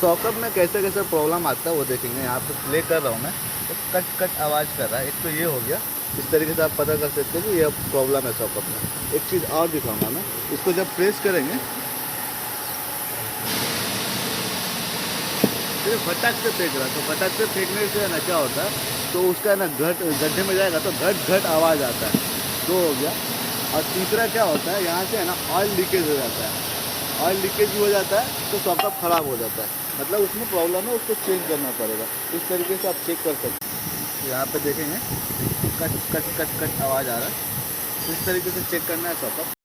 Socket में कैसे कैसे प्रॉब्लम आता है वो देखेंगे। यहाँ पे प्ले कर रहा हूँ मैं, तो कट कट आवाज़ कर रहा है। एक तो ये हो गया, इस तरीके से आप पता कर सकते हैं कि ये प्रॉब्लम है सॉकेट में। एक चीज़ और दिखाऊंगा मैं, इसको जब प्रेस करेंगे तो ये फटाक से फेंक रहा है। तो फटाक से फेंकने से है ना क्या होता है, तो उसका ना गड्ढे में जाएगा तो घट घट आवाज़ आता है। दो हो गया। और तीसरा क्या होता है, यहाँ से है ना ऑयल लीकेज हो जाता है। ऑयल लीकेज भी हो जाता है तो सॉकेट ख़राब हो जाता है, मतलब उसमें प्रॉब्लम है, उसको चेंज करना पड़ेगा। इस तरीके से आप चेक कर सकते हैं। यहाँ पे देखेंगे कट कट कट कट आवाज़ आ रहा है। इस तरीके से चेक करना है सॉकेट।